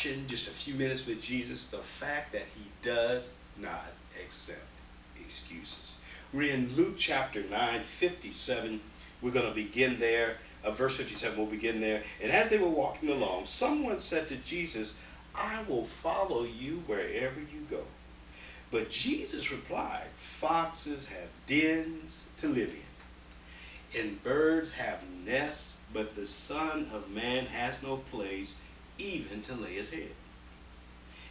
session, just a few minutes with Jesus, the fact that he does not accept excuses. We're in Luke chapter 9, 57. We're going to begin there. Verse 57, we'll begin there. And as they were walking along, someone said to Jesus, I will follow you wherever you go. But Jesus replied, foxes have dens to live in, and birds have nests, but the Son of Man has no place even to lay his head.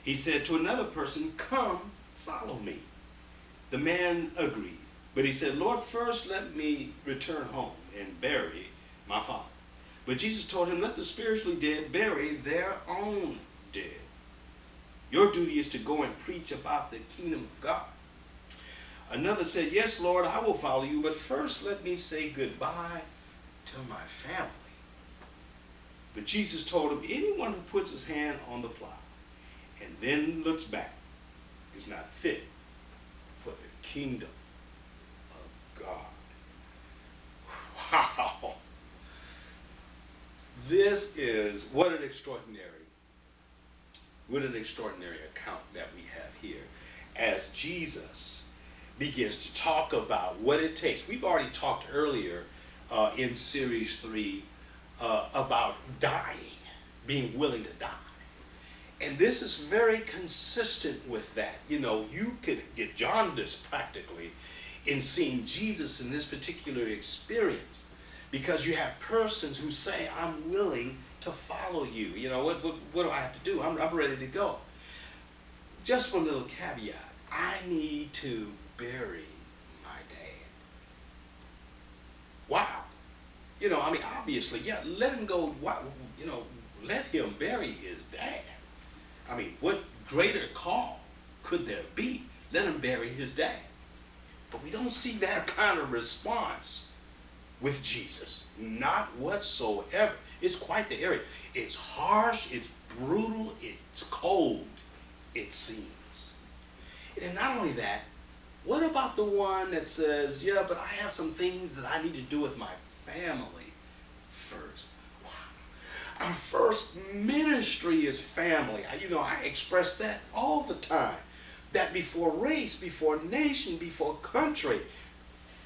He said to another person, come, follow me. The man agreed, but he said, Lord, first let me return home and bury my father. But Jesus told him, let the spiritually dead bury their own dead. Your duty is to go and preach about the kingdom of God. Another said, yes, Lord, I will follow you, but first let me say goodbye to my family. But Jesus told him, anyone who puts his hand on the plow and then looks back is not fit for the kingdom of God. Wow. This is, what an extraordinary account that we have here as Jesus begins to talk about what it takes. We've already talked earlier in series 3 about dying, being willing to die. And this is very consistent with that. You know, you could get jaundiced practically in seeing Jesus in this particular experience, because you have persons who say, I'm willing to follow you. You know, what do I have to do? I'm ready to go. Just one little caveat. I need to bury my dad. Wow. You know, I mean, obviously, yeah, let him go, you know, let him bury his dad. I mean, what greater call could there be? Let him bury his dad. But we don't see that kind of response with Jesus. Not whatsoever. It's quite the area. It's harsh, it's brutal, it's cold, it seems. And not only that, what about the one that says, yeah, but I have some things that I need to do with my family first? Wow. Our first ministry is family. I express that all the time. That before race, before nation, before country,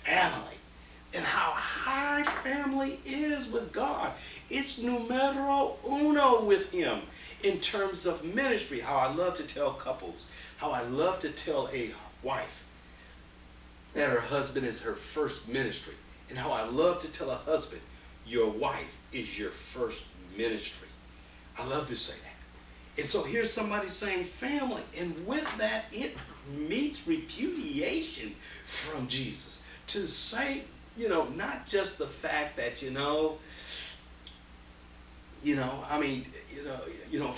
family. And how high family is with God. It's numero uno with him in terms of ministry. How I love to tell couples, how I love to tell a wife that her husband is her first ministry. And how I love to tell a husband, your wife is your first ministry. I love to say that. And so here's somebody saying family. And with that, it meets repudiation from Jesus. To say, not just the fact that, if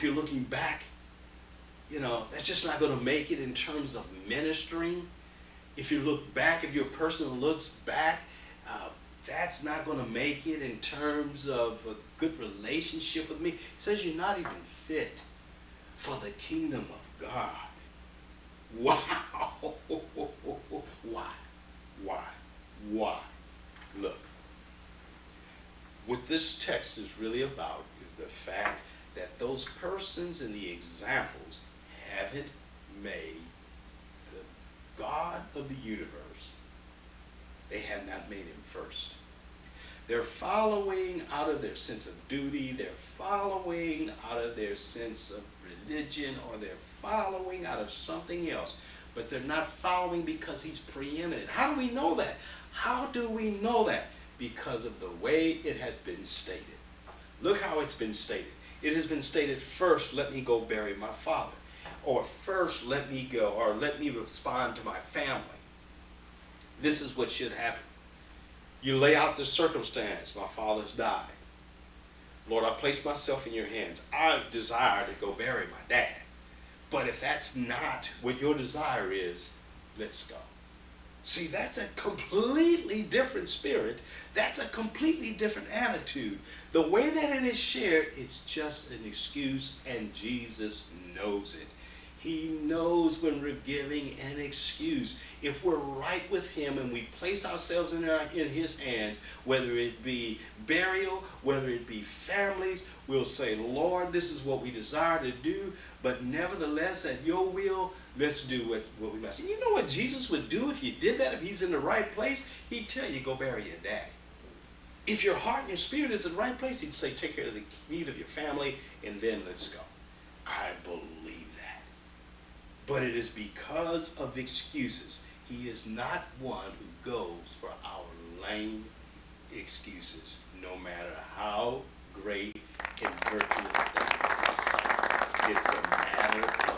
you're looking back, that's just not going to make it in terms of ministering. If you look back, if your person looks back, that's not going to make it in terms of a good relationship with me. He says you're not even fit for the kingdom of God. Wow. Why? Look, what this text is really about is the fact that those persons in the examples haven't made the God of the universe. They have not made him first. They're following out of their sense of duty. They're following out of their sense of religion, or they're following out of something else. But they're not following because he's preeminent. How do we know that? How do we know that? Because of the way it has been stated. Look how it's been stated. It has been stated, first, let me go bury my father. Or first, let me go, or let me respond to my family. This is what should happen. You lay out the circumstance. My father's died. Lord, I place myself in your hands. I desire to go bury my dad. But if that's not what your desire is, let's go. See, that's a completely different spirit. That's a completely different attitude. The way that it is shared, it's just an excuse, and Jesus knows it. He knows when we're giving an excuse. If we're right with him and we place ourselves in his hands, whether it be burial, whether it be families, we'll say, Lord, this is what we desire to do, but nevertheless, at your will, let's do what we must. And you know what Jesus would do if you did that, if he's in the right place? He'd tell you, go bury your daddy. If your heart and your spirit is in the right place, he'd say, take care of the need of your family, and then let's go. I believe that. But it is because of excuses. He is not one who goes for our lame excuses, no matter how great and virtuous they sound. It's a matter